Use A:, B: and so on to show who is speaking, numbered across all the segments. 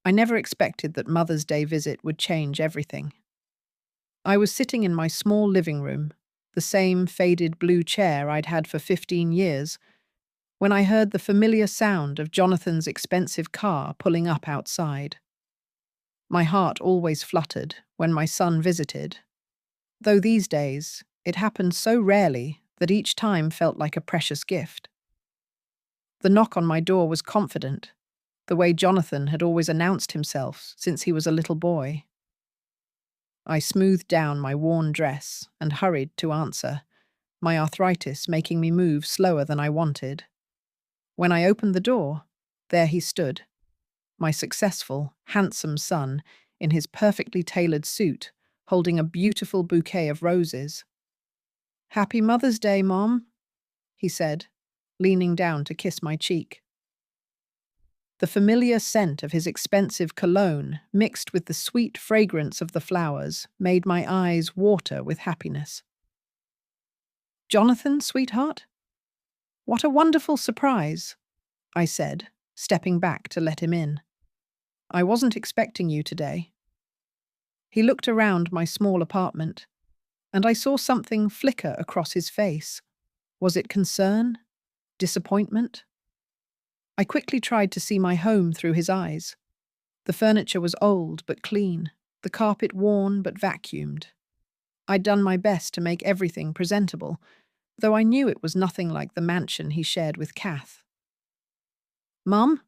A: I never expected that Mother's Day visit would change everything. I was sitting in my small living room, the same faded blue chair I'd had for 15 years, when I heard the familiar sound of Jonathan's expensive car pulling up outside. My heart always fluttered when my son visited, though these days it happened so rarely that each time felt like a precious gift. The knock on my door was confident, the way Jonathan had always announced himself since he was a little boy. I smoothed down my worn dress and hurried to answer, my arthritis making me move slower than I wanted. When I opened the door, there he stood, my successful, handsome son, in his perfectly tailored suit, holding a beautiful bouquet of roses. "Happy Mother's Day, Mom," he said, leaning down to kiss my cheek. The familiar scent of his expensive cologne, mixed with the sweet fragrance of the flowers, made my eyes water with happiness. "Jonathan, sweetheart? What a wonderful surprise," I said, stepping back to let him in. "I wasn't expecting you today." He looked around my small apartment, and I saw something flicker across his face. Was it concern? Disappointment? I quickly tried to see my home through his eyes. The furniture was old but clean, the carpet worn but vacuumed. I'd done my best to make everything presentable, though I knew it was nothing like the mansion he shared with KATH. "Mum,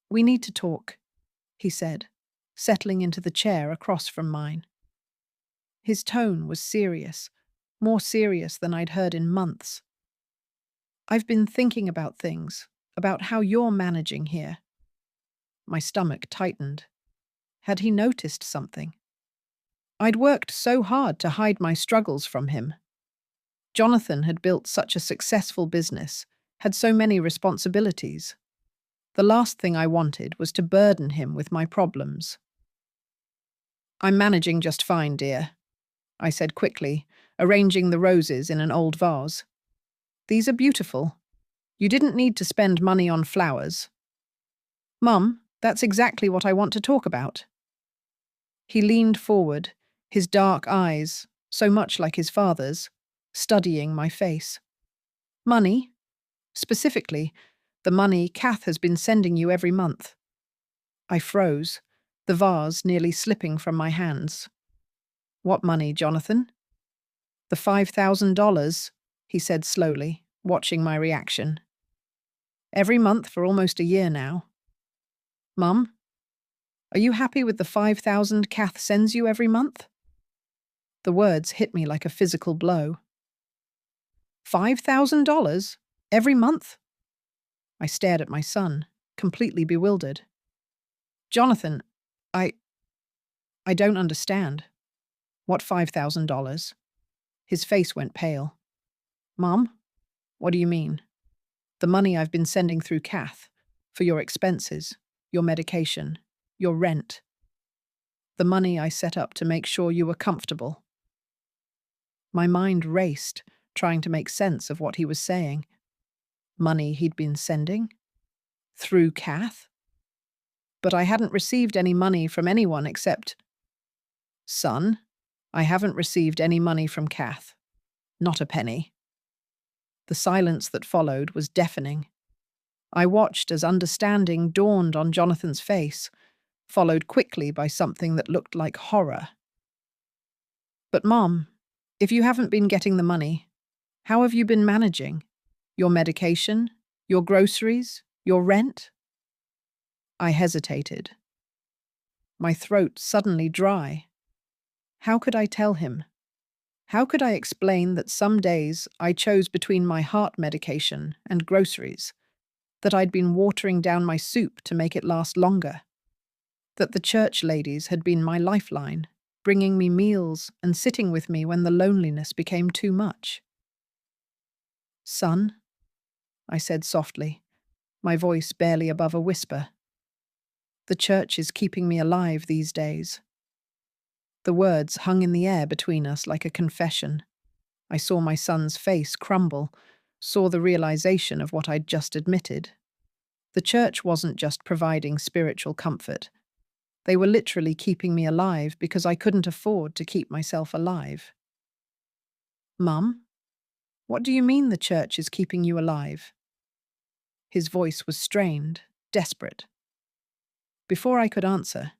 A: we need to talk," he said, settling into the chair across from mine. His tone was serious, more serious than I'd heard in months. "I've been thinking about things, about how you're managing here." My stomach tightened. Had he noticed something? I'd worked so hard to hide my struggles from him. Jonathan had built such a successful business, had so many responsibilities. The last thing I wanted was to burden him with my problems. "I'm managing just fine, dear," I said quickly, arranging the roses in an old vase. "These are beautiful. You didn't need to spend money on flowers." "Mum, that's exactly what I want to talk about." He leaned forward, his dark eyes, so much like his father's, studying my face. "Money? Specifically, the money KATH has been sending you every month." I froze, the vase nearly slipping from my hands. "What money, Jonathan?" "The $5,000, he said slowly, watching my reaction. "Every month for almost a year now." "Mum, are you happy with the $5,000 KATH sends you every month?" The words hit me like a physical blow. $5,000? Every month? I stared at my son, completely bewildered. "Jonathan, I don't understand." "What $5,000? His face went pale. "Mom, what do you mean?" "The money I've been sending through KATH, for your expenses, your medication, your rent. The money I set up to make sure you were comfortable." My mind raced, trying to make sense of what he was saying. Money he'd been sending? Through KATH? But I hadn't received any money from anyone except... "Son, I haven't received any money from KATH. Not a penny." The silence that followed was deafening. I watched as understanding dawned on Jonathan's face, followed quickly by something that looked like horror. "But Mom, if you haven't been getting the money, how have you been managing? Your medication? Your groceries? Your rent?" I hesitated. My throat suddenly dry. How could I tell him? How could I explain that some days I chose between my heart medication and groceries, that I'd been watering down my soup to make it last longer, that the church ladies had been my lifeline, bringing me meals and sitting with me when the loneliness became too much? "Son," I said softly, my voice barely above a whisper, "the church is keeping me alive these days." The words hung in the air between us like a confession. I saw my son's face crumble, saw the realization of what I'd just admitted. The church wasn't just providing spiritual comfort. They were literally keeping me alive because I couldn't afford to keep myself alive. Mum, what do you mean the church is keeping you alive? His voice was strained, desperate. Before I could answer,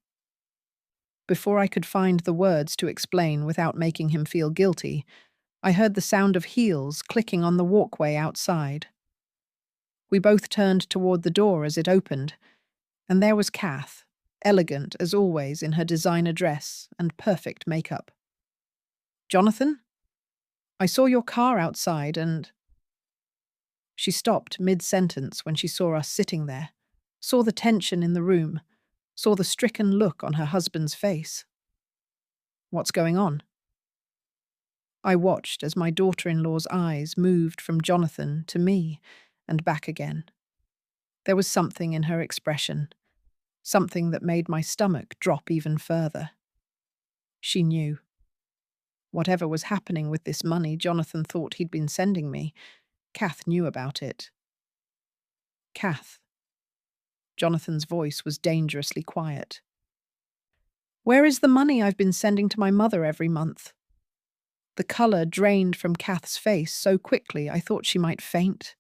A: before I could find the words to explain without making him feel guilty, I heard the sound of heels clicking on the walkway outside. We both turned toward the door as it opened, and there was KATH, elegant as always in her designer dress and perfect makeup. Jonathan? I saw your car outside and… She stopped mid-sentence when she saw us sitting there, saw the tension in the room, saw the stricken look on her husband's face. What's going on? I watched as my daughter-in-law's eyes moved from Jonathan to me and back again. There was something in her expression, something that made my stomach drop even further. She knew. Whatever was happening with this money Jonathan thought he'd been sending me, KATH knew about it. KATH. Jonathan's voice was dangerously quiet. Where is the money I've been sending to my mother every month? The colour drained from KATH's face so quickly I thought she might faint.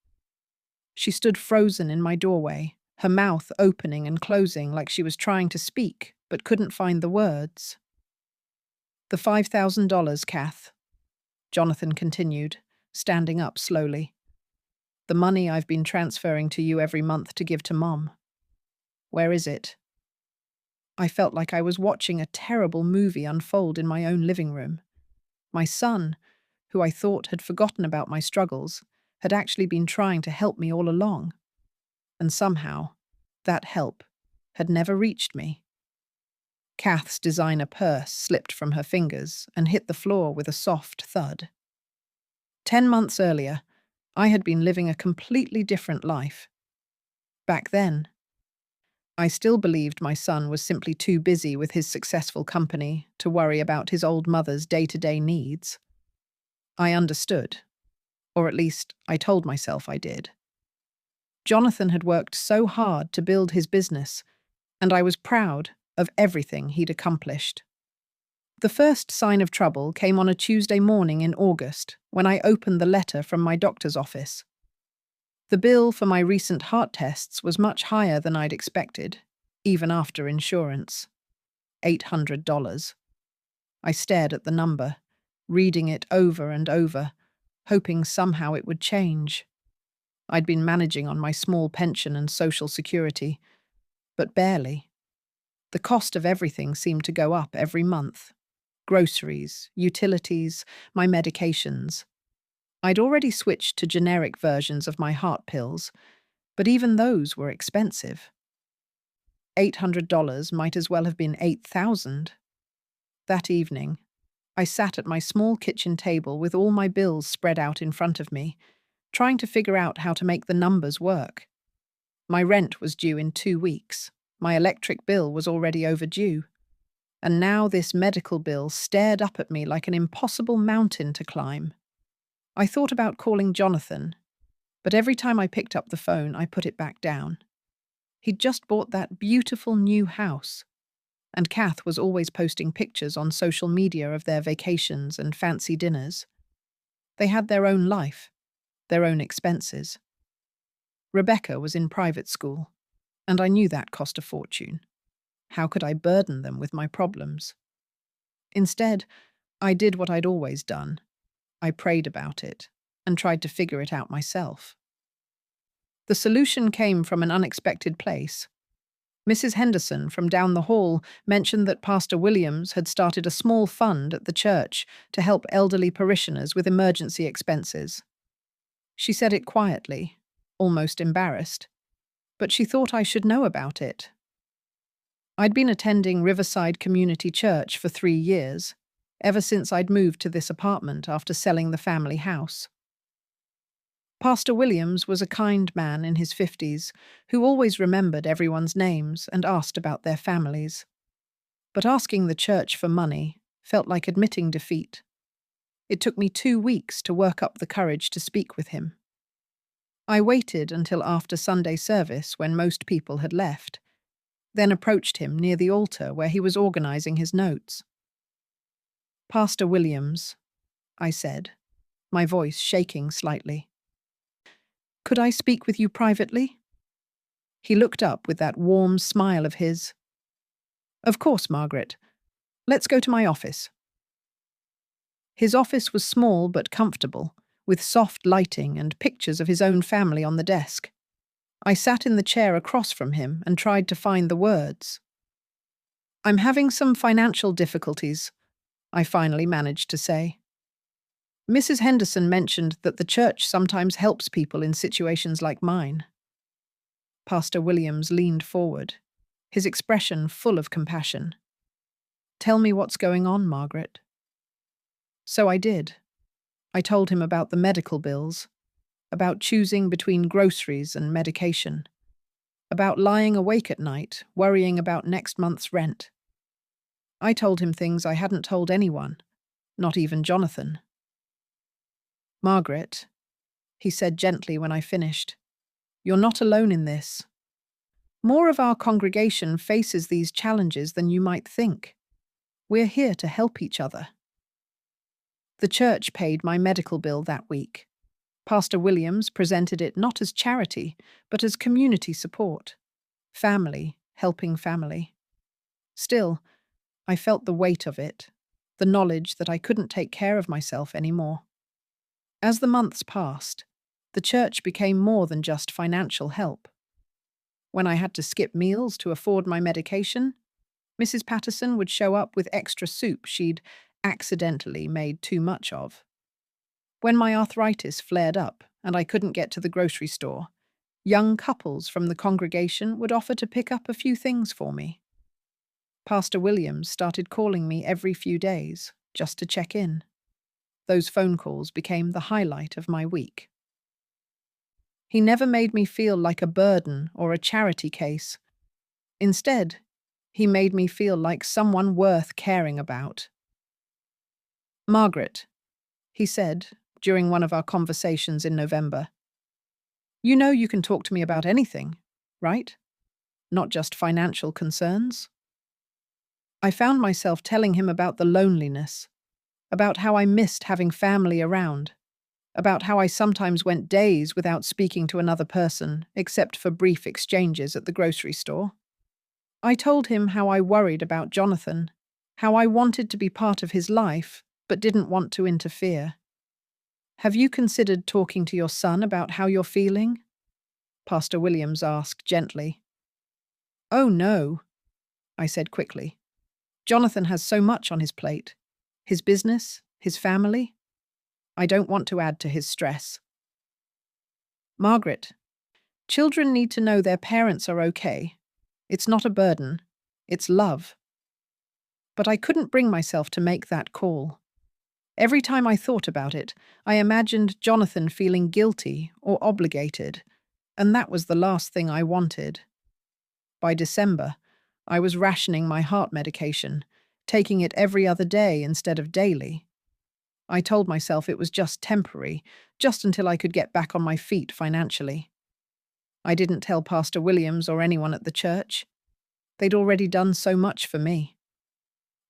A: She stood frozen in my doorway, her mouth opening and closing like she was trying to speak, but couldn't find the words. The $5,000, KATH, Jonathan continued, standing up slowly. The money I've been transferring to you every month to give to Mom. Where is it? I felt like I was watching a terrible movie unfold in my own living room. My son, who I thought had forgotten about my struggles, had actually been trying to help me all along. And somehow, that help had never reached me. KATH's designer purse slipped from her fingers and hit the floor with a soft thud. 10 months earlier, I had been living a completely different life. Back then, I still believed my son was simply too busy with his successful company to worry about his old mother's day-to-day needs. I understood, or at least I told myself I did. Jonathan had worked so hard to build his business, and I was proud of everything he'd accomplished. The first sign of trouble came on a Tuesday morning in August when I opened the letter from my doctor's office. The bill for my recent heart tests was much higher than I'd expected, even after insurance. $800. I stared at the number, reading it over and over, hoping somehow it would change. I'd been managing on my small pension and social security, but barely. The cost of everything seemed to go up every month. Groceries, utilities, my medications. I'd already switched to generic versions of my heart pills, but even those were expensive. $800 might as well have been $8,000. That evening, I sat at my small kitchen table with all my bills spread out in front of me, trying to figure out how to make the numbers work. My rent was due in 2 weeks. My electric bill was already overdue. And now this medical bill stared up at me like an impossible mountain to climb. I thought about calling Jonathan, but every time I picked up the phone, I put it back down. He'd just bought that beautiful new house, and KATH was always posting pictures on social media of their vacations and fancy dinners. They had their own life, their own expenses. Rebecca was in private school, and I knew that cost a fortune. How could I burden them with my problems? Instead, I did what I'd always done. I prayed about it and tried to figure it out myself. The solution came from an unexpected place. Mrs. Henderson from down the hall mentioned that Pastor Williams had started a small fund at the church to help elderly parishioners with emergency expenses. She said it quietly, almost embarrassed, but she thought I should know about it. I'd been attending Riverside Community Church for 3 years, ever since I'd moved to this apartment after selling the family house. Pastor Williams was a kind man in his 50s who always remembered everyone's names and asked about their families. But asking the church for money felt like admitting defeat. It took me 2 weeks to work up the courage to speak with him. I waited until after Sunday service when most people had left. then approached him near the altar where he was organizing his notes. "Pastor Williams," I said, my voice shaking slightly. "Could I speak with you privately?" He looked up with that warm smile of his. "Of course, Margaret. Let's go to my office." His office was small but comfortable, with soft lighting and pictures of his own family on the desk. I sat in the chair across from him and tried to find the words. "I'm having some financial difficulties," I finally managed to say. "Mrs. Henderson mentioned that the church sometimes helps people in situations like mine." Pastor Williams leaned forward, his expression full of compassion. "Tell me what's going on, Margaret." So I did. I told him about the medical bills, about choosing between groceries and medication, about lying awake at night, worrying about next month's rent. I told him things I hadn't told anyone, not even Jonathan. "Margaret," he said gently when I finished, "you're not alone in this. More of our congregation faces these challenges than you might think. We're here to help each other." The church paid my medical bill that week. Pastor Williams presented it not as charity, but as community support. Family helping family. Still, I felt the weight of it, the knowledge that I couldn't take care of myself anymore. As the months passed, the church became more than just financial help. When I had to skip meals to afford my medication, Mrs. Patterson would show up with extra soup she'd accidentally made too much of. When my arthritis flared up and I couldn't get to the grocery store, young couples from the congregation would offer to pick up a few things for me. Pastor Williams started calling me every few days, just to check in. Those phone calls became the highlight of my week. He never made me feel like a burden or a charity case. Instead, he made me feel like someone worth caring about. "Margaret," he said during one of our conversations in November, "you know you can talk to me about anything, right? Not just financial concerns." I found myself telling him about the loneliness, about how I missed having family around, about how I sometimes went days without speaking to another person except for brief exchanges at the grocery store. I told him how I worried about Jonathan, how I wanted to be part of his life but didn't want to interfere. "Have you considered talking to your son about how you're feeling?" Pastor Williams asked gently. "Oh no," I said quickly. "Jonathan has so much on his plate. His business, his family. I don't want to add to his stress." "Margaret, children need to know their parents are okay. It's not a burden. It's love." But I couldn't bring myself to make that call. Every time I thought about it, I imagined Jonathan feeling guilty or obligated, and that was the last thing I wanted. By December, I was rationing my heart medication, taking it every other day instead of daily. I told myself it was just temporary, just until I could get back on my feet financially. I didn't tell Pastor Williams or anyone at the church. They'd already done so much for me.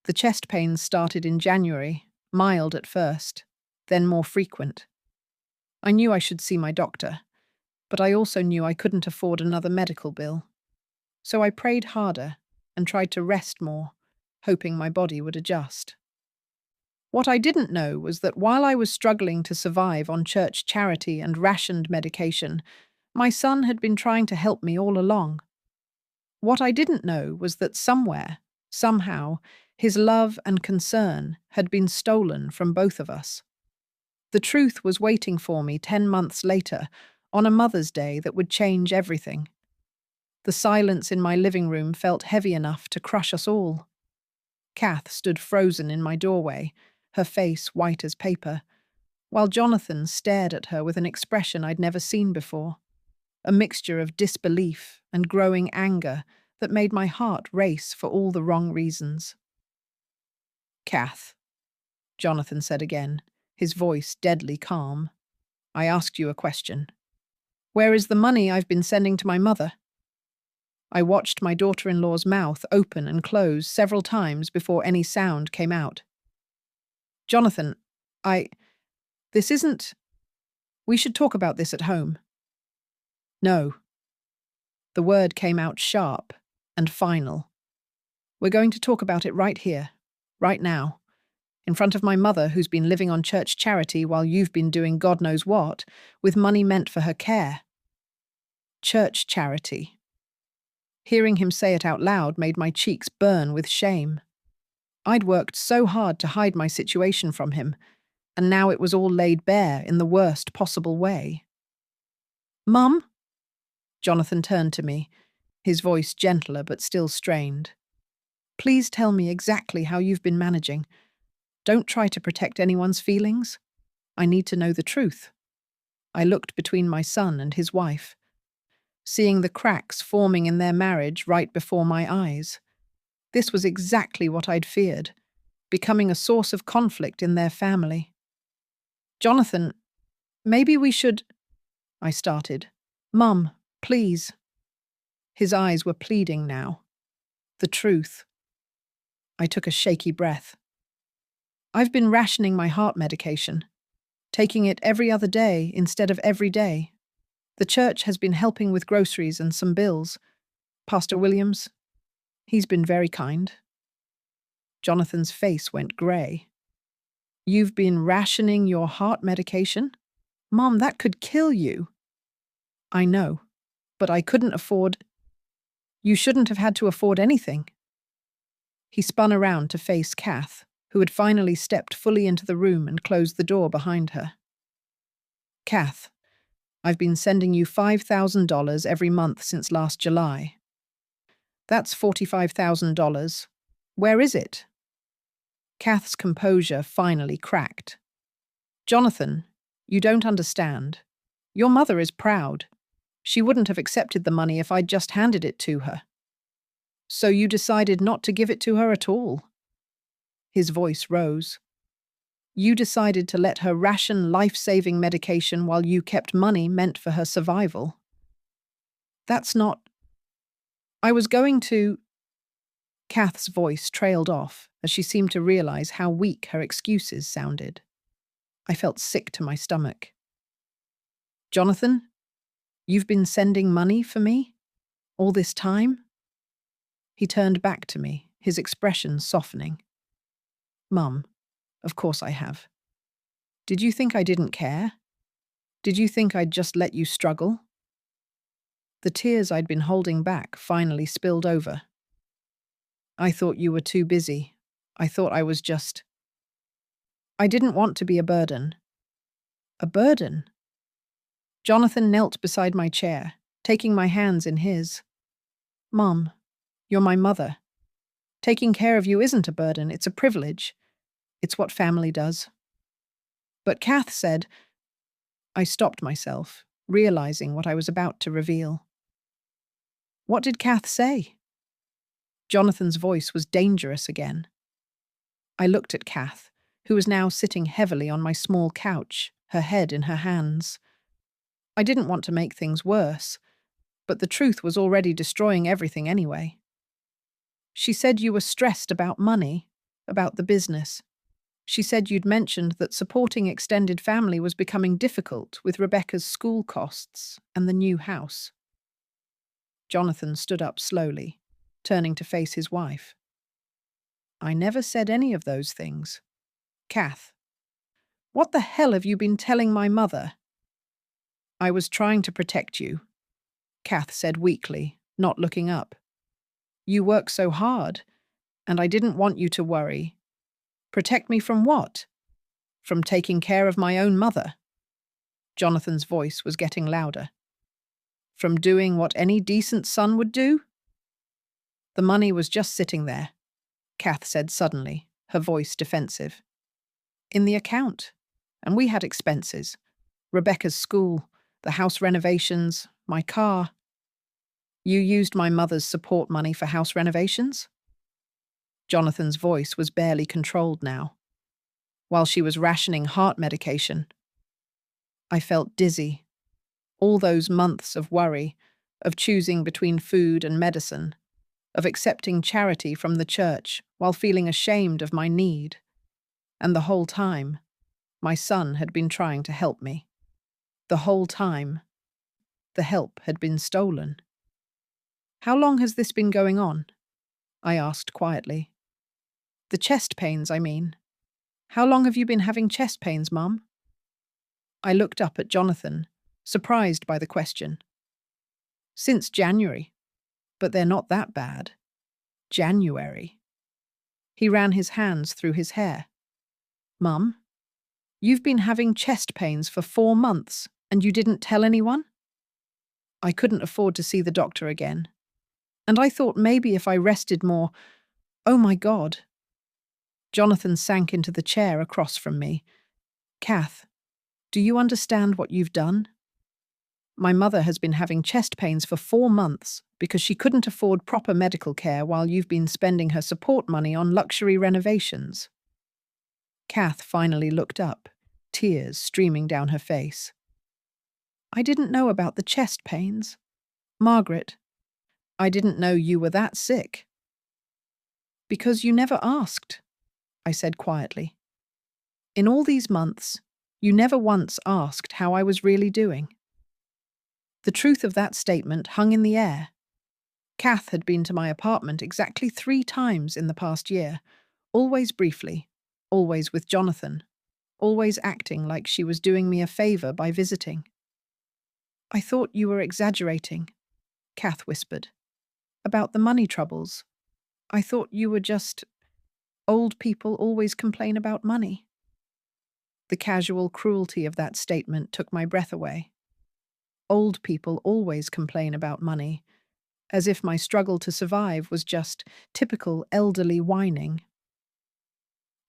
A: The chest pains started in January, mild at first, then more frequent. I knew I should see my doctor, but I also knew I couldn't afford another medical bill. So I prayed harder and tried to rest more, hoping my body would adjust. What I didn't know was that while I was struggling to survive on church charity and rationed medication, my son had been trying to help me all along. What I didn't know was that somewhere, somehow, his love and concern had been stolen from both of us. The truth was waiting for me 10 months later, on a Mother's Day that would change everything. The silence in my living room felt heavy enough to crush us all. KATH stood frozen in my doorway, her face white as paper, while Jonathan stared at her with an expression I'd never seen before, a mixture of disbelief and growing anger that made my heart race for all the wrong reasons. "KATH," Jonathan said again, his voice deadly calm, "I asked you a question. Where is the money I've been sending to my mother?" I watched my daughter-in-law's mouth open and close several times before any sound came out. Jonathan, this isn't. We should talk about this at home. No. The word came out sharp and final. We're going to talk about it right here, right now, in front of my mother who's been living on church charity while you've been doing God knows what, with money meant for her care. Church charity. Hearing him say it out loud made my cheeks burn with shame. I'd worked so hard to hide my situation from him, and now it was all laid bare in the worst possible way. Mum? Jonathan turned to me, his voice gentler but still strained. Please tell me exactly how you've been managing. Don't try to protect anyone's feelings. I need to know the truth. I looked between my son and his wife, seeing the cracks forming in their marriage right before my eyes. This was exactly what I'd feared, becoming a source of conflict in their family. Jonathan, maybe we should. I started. Mum, please. His eyes were pleading now. The truth. I took a shaky breath. I've been rationing my heart medication, taking it every other day instead of every day. The church has been helping with groceries and some bills. Pastor Williams, he's been very kind. Jonathan's face went grey. You've been rationing your heart medication? Mom, that could kill you. I know, but I couldn't afford. You shouldn't have had to afford anything. He spun around to face KATH, who had finally stepped fully into the room and closed the door behind her. KATH, I've been sending you $5,000 every month since last July. That's $45,000. Where is it? KATH's composure finally cracked. Jonathan, you don't understand. Your mother is proud. She wouldn't have accepted the money if I'd just handed it to her. So you decided not to give it to her at all? His voice rose. You decided to let her ration life-saving medication while you kept money meant for her survival. That's not. I was going to. KATH's voice trailed off as she seemed to realize how weak her excuses sounded. I felt sick to my stomach. Jonathan, you've been sending money for me? All this time? He turned back to me, his expression softening. Mum, of course I have. Did you think I didn't care? Did you think I'd just let you struggle? The tears I'd been holding back finally spilled over. I thought you were too busy. I thought I was just. I didn't want to be a burden. A burden? Jonathan knelt beside my chair, taking my hands in his. Mom, you're my mother. Taking care of you isn't a burden, it's a privilege. It's what family does. But KATH said. I stopped myself, realizing what I was about to reveal. What did KATH say? Jonathan's voice was dangerous again. I looked at KATH, who was now sitting heavily on my small couch, her head in her hands. I didn't want to make things worse, but the truth was already destroying everything anyway. She said you were stressed about money, about the business. She said you'd mentioned that supporting extended family was becoming difficult with Rebecca's school costs and the new house. Jonathan stood up slowly, turning to face his wife. I never said any of those things. KATH, what the hell have you been telling my mother? I was trying to protect you, KATH said weakly, not looking up. You work so hard, and I didn't want you to worry. Protect me from what? From taking care of my own mother. Jonathan's voice was getting louder. From doing what any decent son would do? The money was just sitting there, KATH said suddenly, her voice defensive. In the account. And we had expenses. Rebecca's school, the house renovations, my car. You used my mother's support money for house renovations? Jonathan's voice was barely controlled now. While she was rationing heart medication. I felt dizzy. All those months of worry, of choosing between food and medicine, of accepting charity from the church while feeling ashamed of my need. And the whole time, my son had been trying to help me. The whole time, the help had been stolen. How long has this been going on? I asked quietly. The chest pains, I mean. How long have you been having chest pains, Mum? I looked up at Jonathan, surprised by the question. Since January. But they're not that bad. January. He ran his hands through his hair. Mum, you've been having chest pains for 4 months and you didn't tell anyone? I couldn't afford to see the doctor again. And I thought maybe if I rested more. Oh my God. Jonathan sank into the chair across from me. Kath, do you understand what you've done? My mother has been having chest pains for 4 months because she couldn't afford proper medical care while you've been spending her support money on luxury renovations. Kath finally looked up, tears streaming down her face. I didn't know about the chest pains. Margaret, I didn't know you were that sick. Because you never asked, I said quietly. In all these months, you never once asked how I was really doing. The truth of that statement hung in the air. Kath had been to my apartment exactly 3 times in the past year, always briefly, always with Jonathan, always acting like she was doing me a favor by visiting. I thought you were exaggerating, Kath whispered. About the money troubles. I thought you were just... Old people always complain about money. The casual cruelty of that statement took my breath away. Old people always complain about money, as if my struggle to survive was just typical elderly whining.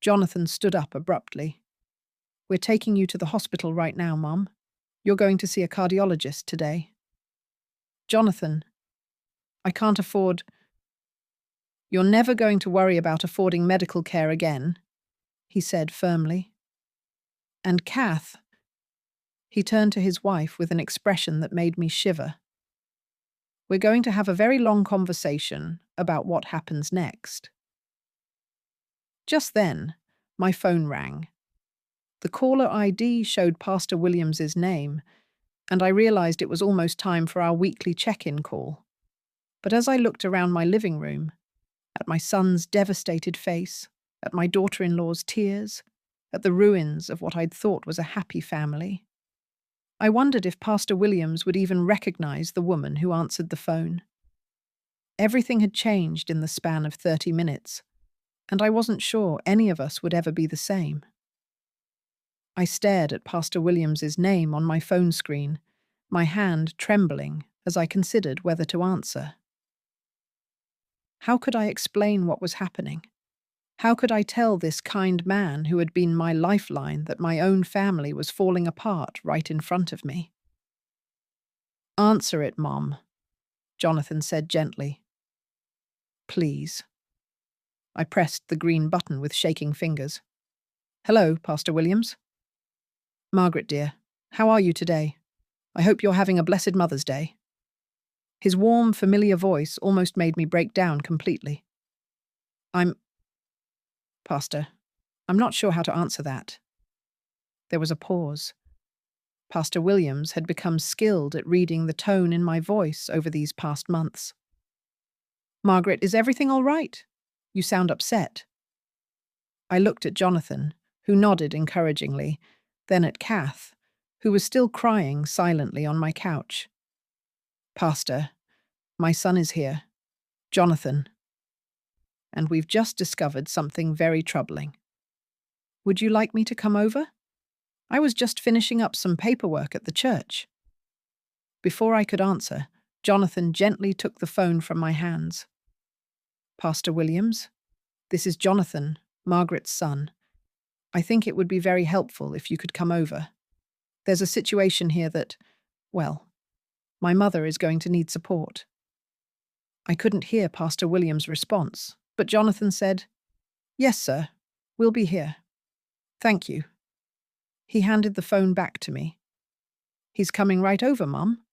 A: Jonathan stood up abruptly. We're taking you to the hospital right now, Mum. You're going to see a cardiologist today. Jonathan, I can't afford... You're never going to worry about affording medical care again, he said firmly. And Kath... He turned to his wife with an expression that made me shiver. We're going to have a very long conversation about what happens next. Just then, my phone rang. The caller ID showed Pastor Williams's name, and I realized it was almost time for our weekly check-in call. But as I looked around my living room, at my son's devastated face, at my daughter-in-law's tears, at the ruins of what I'd thought was a happy family, I wondered if Pastor Williams would even recognize the woman who answered the phone. Everything had changed in the span of 30 minutes, and I wasn't sure any of us would ever be the same. I stared at Pastor Williams's name on my phone screen, my hand trembling as I considered whether to answer. How could I explain what was happening? How could I tell this kind man who had been my lifeline that my own family was falling apart right in front of me? Answer it, Mom, Jonathan said gently. Please. I pressed the green button with shaking fingers. Hello, Pastor Williams. Margaret, dear, how are you today? I hope you're having a blessed Mother's Day. His warm, familiar voice almost made me break down completely. Pastor, I'm not sure how to answer that. There was a pause. Pastor Williams had become skilled at reading the tone in my voice over these past months. Margaret, is everything all right? You sound upset. I looked at Jonathan, who nodded encouragingly, then at Kath, who was still crying silently on my couch. Pastor, my son is here. Jonathan. And we've just discovered something very troubling. Would you like me to come over? I was just finishing up some paperwork at the church. Before I could answer, Jonathan gently took the phone from my hands. Pastor Williams, this is Jonathan, Margaret's son. I think it would be very helpful if you could come over. There's a situation here that, well, my mother is going to need support. I couldn't hear Pastor Williams' response, but Jonathan said, Yes, sir, we'll be here. Thank you. He handed the phone back to me. He's coming right over, Mum.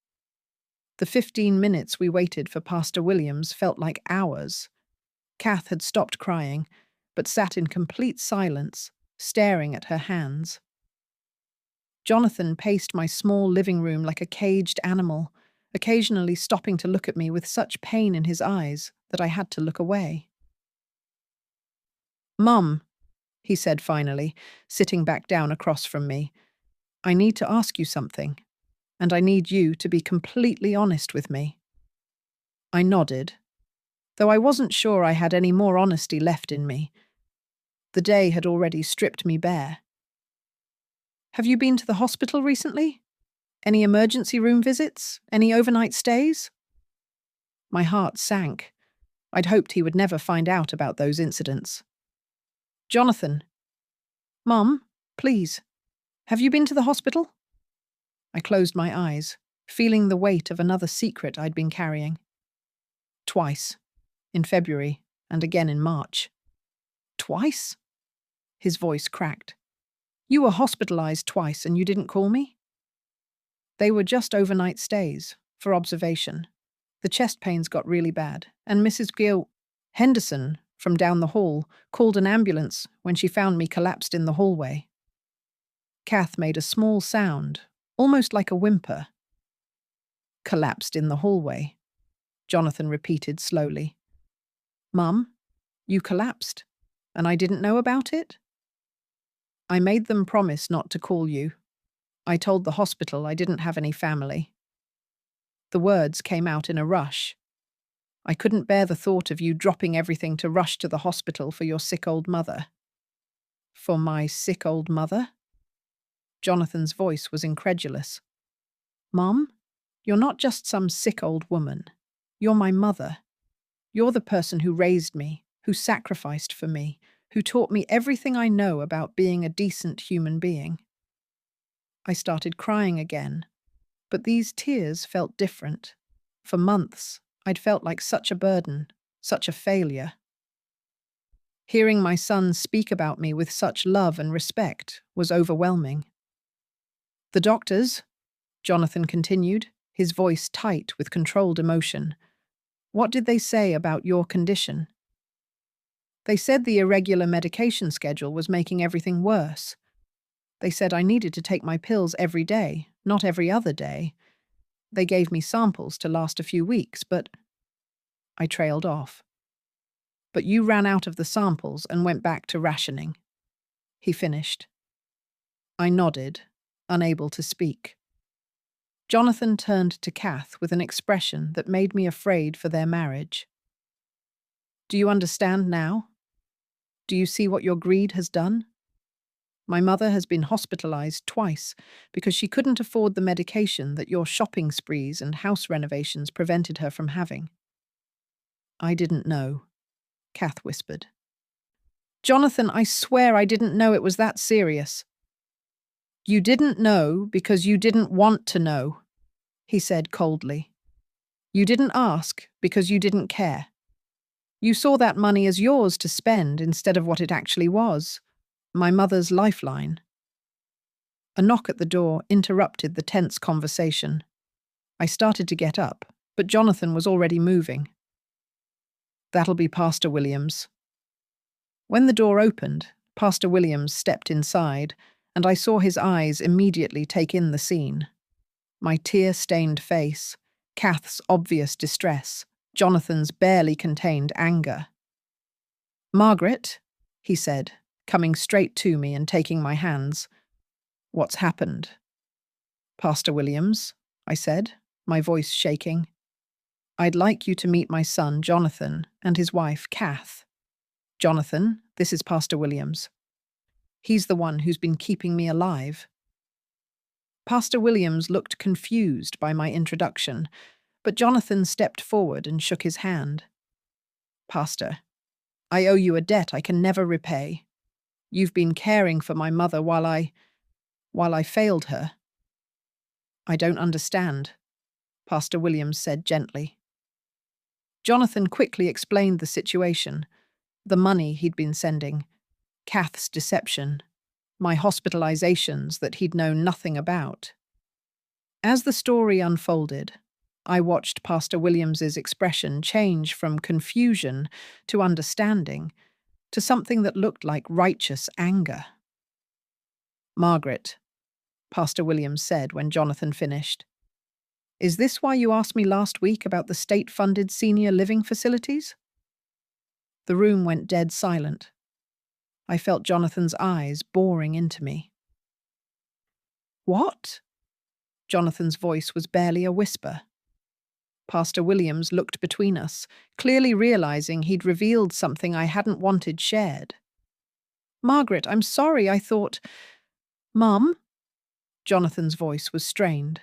A: The 15 minutes we waited for Pastor Williams felt like hours. Kath had stopped crying, but sat in complete silence, staring at her hands. Jonathan paced my small living room like a caged animal, occasionally stopping to look at me with such pain in his eyes that I had to look away. "Mum," he said finally, sitting back down across from me, "I need to ask you something, and I need you to be completely honest with me." I nodded, though I wasn't sure I had any more honesty left in me. The day had already stripped me bare. "Have you been to the hospital recently? Any emergency room visits? Any overnight stays?" My heart sank. I'd hoped he would never find out about those incidents. "Jonathan." "Mum, please. Have you been to the hospital?" I closed my eyes, feeling the weight of another secret I'd been carrying. "Twice. In February, and again in March." "Twice?" His voice cracked. "You were hospitalized twice and you didn't call me?" "They were just overnight stays, for observation. The chest pains got really bad, and Mrs. Henderson, from down the hall, called an ambulance when she found me collapsed in the hallway." Kath made a small sound, almost like a whimper. "Collapsed in the hallway," Jonathan repeated slowly. "Mum, you collapsed, and I didn't know about it?" "I made them promise not to call you. I told the hospital I didn't have any family." The words came out in a rush. "I couldn't bear the thought of you dropping everything to rush to the hospital for your sick old mother." "For my sick old mother?" Jonathan's voice was incredulous. "Mum, you're not just some sick old woman. You're my mother. You're the person who raised me, who sacrificed for me, who taught me everything I know about being a decent human being." I started crying again, but these tears felt different. For months, I'd felt like such a burden, such a failure. Hearing my son speak about me with such love and respect was overwhelming. "The doctors," Jonathan continued, his voice tight with controlled emotion, "what did they say about your condition?" "They said the irregular medication schedule was making everything worse. They said I needed to take my pills every day, not every other day. They gave me samples to last a few weeks, but—" I trailed off. "But you ran out of the samples and went back to rationing," he finished. I nodded, unable to speak. Jonathan turned to Kath with an expression that made me afraid for their marriage. "Do you understand now? Do you see what your greed has done? My mother has been hospitalized twice because she couldn't afford the medication that your shopping sprees and house renovations prevented her from having." "I didn't know," Kath whispered. "Jonathan, I swear I didn't know it was that serious." "You didn't know because you didn't want to know," he said coldly. "You didn't ask because you didn't care. You saw that money as yours to spend instead of what it actually was, my mother's lifeline." A knock at the door interrupted the tense conversation. I started to get up, but Jonathan was already moving. "That'll be Pastor Williams." When the door opened, Pastor Williams stepped inside, and I saw his eyes immediately take in the scene. My tear-stained face, Kath's obvious distress, Jonathan's barely contained anger. "Margaret," he said, coming straight to me and taking my hands. "What's happened?" "Pastor Williams," I said, my voice shaking. "I'd like you to meet my son, Jonathan, and his wife, Kath. Jonathan, this is Pastor Williams. He's the one who's been keeping me alive." Pastor Williams looked confused by my introduction, but Jonathan stepped forward and shook his hand. "Pastor, I owe you a debt I can never repay. You've been caring for my mother while I failed her." "I don't understand," Pastor Williams said gently. Jonathan quickly explained the situation, the money he'd been sending, Kath's deception, my hospitalizations that he'd known nothing about. As the story unfolded, I watched Pastor Williams's expression change from confusion to understanding to something that looked like righteous anger. "Margaret," Pastor Williams said when Jonathan finished, "is this why you asked me last week about the state-funded senior living facilities?" The room went dead silent. I felt Jonathan's eyes boring into me. "What?" Jonathan's voice was barely a whisper. Pastor Williams looked between us, clearly realizing he'd revealed something I hadn't wanted shared. "Margaret, I'm sorry, I thought—" "Mum?" Jonathan's voice was strained.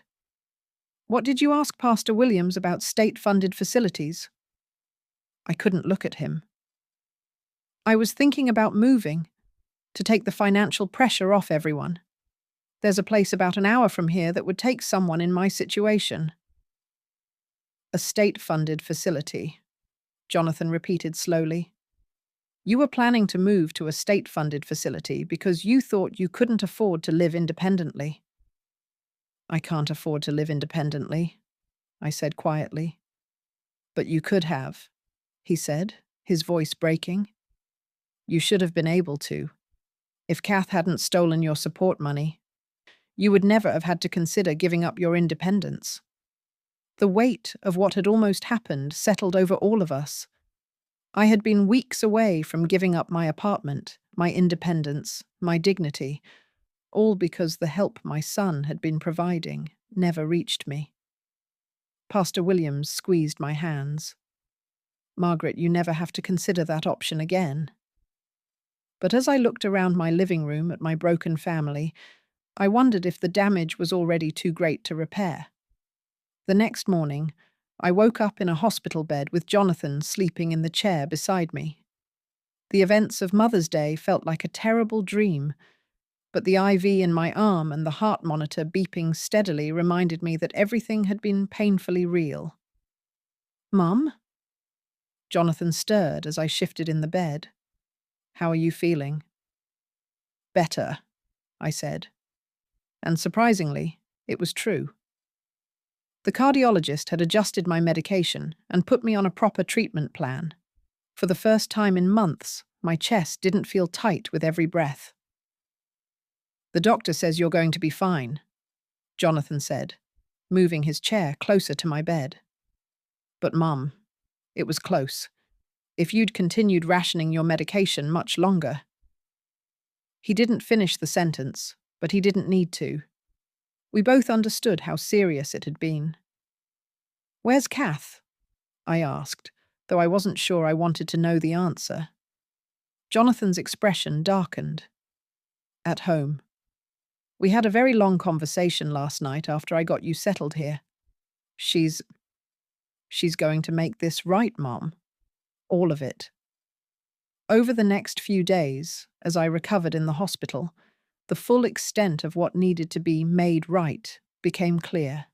A: "What did you ask Pastor Williams about state-funded facilities?" I couldn't look at him. "I was thinking about moving, to take the financial pressure off everyone. There's a place about an hour from here that would take someone in my situation." "A state-funded facility," Jonathan repeated slowly. "You were planning to move to a state-funded facility because you thought you couldn't afford to live independently." "I can't afford to live independently," I said quietly. "But you could have," he said, his voice breaking. "You should have been able to. If KATH hadn't stolen your support money, you would never have had to consider giving up your independence." The weight of what had almost happened settled over all of us. I had been weeks away from giving up my apartment, my independence, my dignity, all because the help my son had been providing never reached me. Pastor Williams squeezed my hands. "Margaret, you never have to consider that option again." But as I looked around my living room at my broken family, I wondered if the damage was already too great to repair. The next morning, I woke up in a hospital bed with Jonathan sleeping in the chair beside me. The events of Mother's Day felt like a terrible dream, but the IV in my arm and the heart monitor beeping steadily reminded me that everything had been painfully real. "Mum?" Jonathan stirred as I shifted in the bed. "How are you feeling?" "Better," I said. And surprisingly, it was true. The cardiologist had adjusted my medication and put me on a proper treatment plan. For the first time in months, my chest didn't feel tight with every breath. "The doctor says you're going to be fine," Jonathan said, moving his chair closer to my bed. "But Mum, it was close. If you'd continued rationing your medication much longer—" He didn't finish the sentence, but he didn't need to. We both understood how serious it had been. "Where's KATH?" I asked, though I wasn't sure I wanted to know the answer. Jonathan's expression darkened. "At home. We had a very long conversation last night after I got you settled here. She's going to make this right, Mom. All of it." Over the next few days, as I recovered in the hospital, the full extent of what needed to be made right became clear.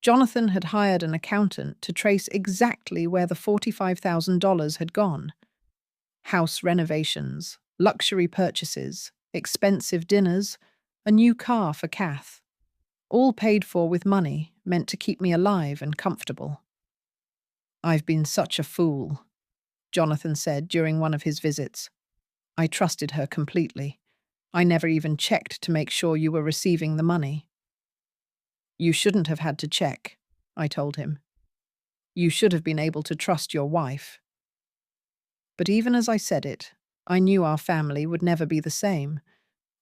A: Jonathan had hired an accountant to trace exactly where the $45,000 had gone. House renovations, luxury purchases, expensive dinners, a new car for KATH. All paid for with money meant to keep me alive and comfortable. "I've been such a fool," Jonathan said during one of his visits. "I trusted her completely. I never even checked to make sure you were receiving the money." "You shouldn't have had to check," I told him. "You should have been able to trust your wife." But even as I said it, I knew our family would never be the same.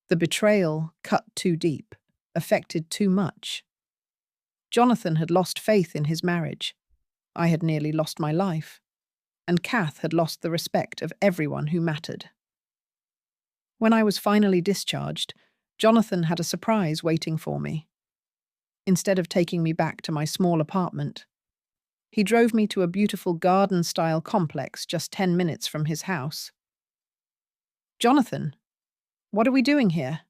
A: The betrayal cut too deep, affected too much. Jonathan had lost faith in his marriage. I had nearly lost my life. And KATH had lost the respect of everyone who mattered. When I was finally discharged, Jonathan had a surprise waiting for me. Instead of taking me back to my small apartment, he drove me to a beautiful garden-style complex just 10 minutes from his house. "Jonathan, what are we doing here?"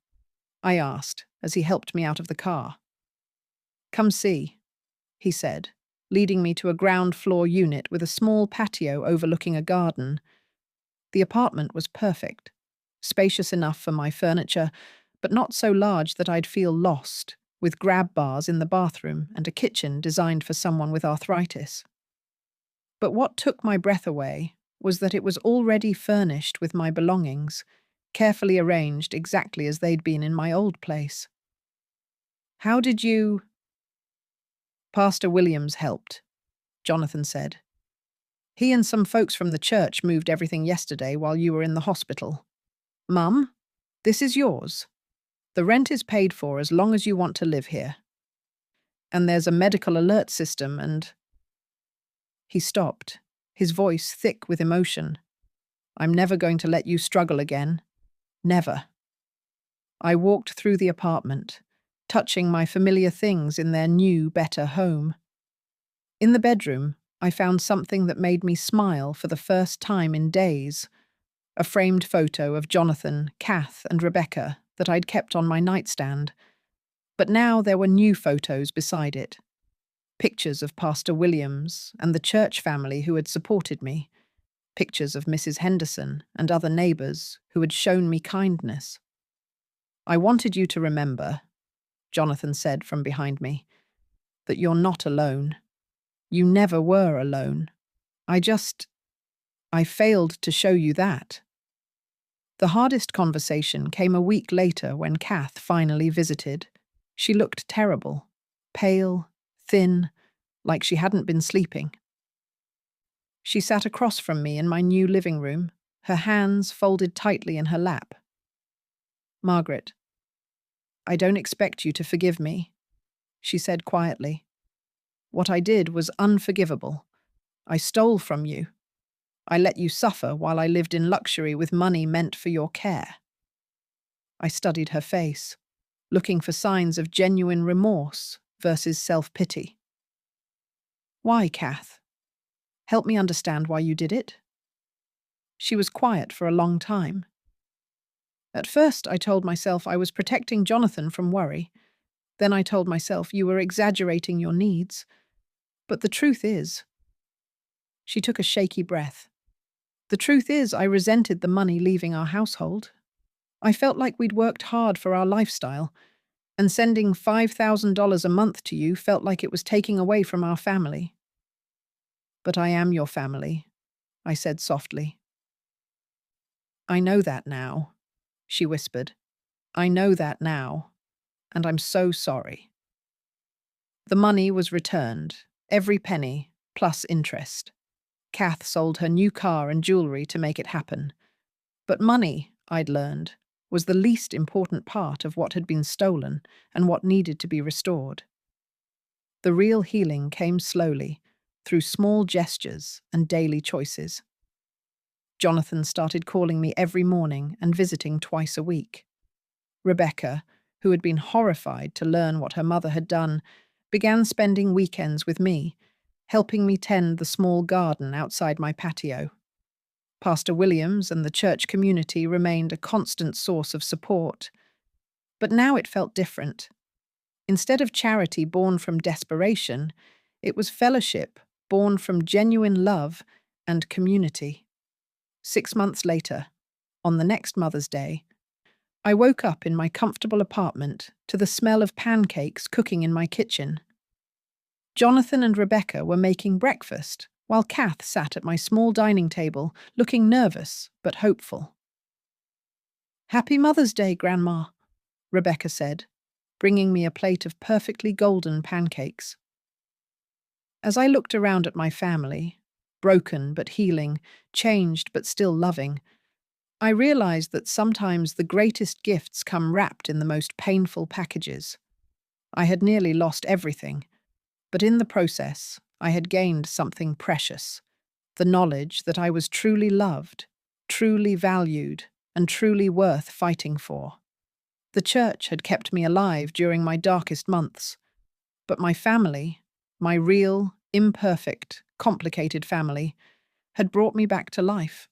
A: I asked as he helped me out of the car. "Come see," he said, leading me to a ground-floor unit with a small patio overlooking a garden. The apartment was perfect, spacious enough for my furniture, but not so large that I'd feel lost, with grab bars in the bathroom and a kitchen designed for someone with arthritis. But what took my breath away was that it was already furnished with my belongings, carefully arranged exactly as they'd been in my old place. "How did you—" "Pastor Williams helped," Jonathan said. "He and some folks from the church moved everything yesterday while you were in the hospital. Mum, this is yours. The rent is paid for as long as you want to live here. And there's a medical alert system and—" He stopped, his voice thick with emotion. "I'm never going to let you struggle again. Never." I walked through the apartment, touching my familiar things in their new, better home. In the bedroom, I found something that made me smile for the first time in days. A framed photo of Jonathan, KATH, and Rebecca that I'd kept on my nightstand. But now there were new photos beside it. Pictures of Pastor Williams and the church family who had supported me. Pictures of Mrs. Henderson and other neighbours who had shown me kindness. "I wanted you to remember," Jonathan said from behind me, "that you're not alone. You never were alone. I failed to show you that." The hardest conversation came a week later when KATH finally visited. She looked terrible, pale, thin, like she hadn't been sleeping. She sat across from me in my new living room, her hands folded tightly in her lap. "Margaret, I don't expect you to forgive me," she said quietly. "What I did was unforgivable. I stole from you. I let you suffer while I lived in luxury with money meant for your care." I studied her face, looking for signs of genuine remorse versus self-pity. "Why, KATH? Help me understand why you did it." She was quiet for a long time. At first, I told myself I was protecting Jonathan from worry. Then I told myself you were exaggerating your needs. But the truth is— She took a shaky breath. "The truth is, I resented the money leaving our household. I felt like we'd worked hard for our lifestyle, and sending $5,000 a month to you felt like it was taking away from our family." "But I am your family," I said softly. "I know that now," she whispered. "I know that now, and I'm so sorry." The money was returned, every penny, plus interest. KATH sold her new car and jewellery to make it happen. But money, I'd learned, was the least important part of what had been stolen and what needed to be restored. The real healing came slowly, through small gestures and daily choices. Jonathan started calling me every morning and visiting twice a week. Rebecca, who had been horrified to learn what her mother had done, began spending weekends with me, helping me tend the small garden outside my patio. Pastor Williams and the church community remained a constant source of support. But now it felt different. Instead of charity born from desperation, it was fellowship born from genuine love and community. 6 months later, on the next Mother's Day, I woke up in my comfortable apartment to the smell of pancakes cooking in my kitchen. Jonathan and Rebecca were making breakfast, while KATH sat at my small dining table, looking nervous but hopeful. "Happy Mother's Day, Grandma," Rebecca said, bringing me a plate of perfectly golden pancakes. As I looked around at my family, broken but healing, changed but still loving, I realized that sometimes the greatest gifts come wrapped in the most painful packages. I had nearly lost everything, but in the process, I had gained something precious, the knowledge that I was truly loved, truly valued, and truly worth fighting for. The church had kept me alive during my darkest months, but my family, my real, imperfect, complicated family, had brought me back to life.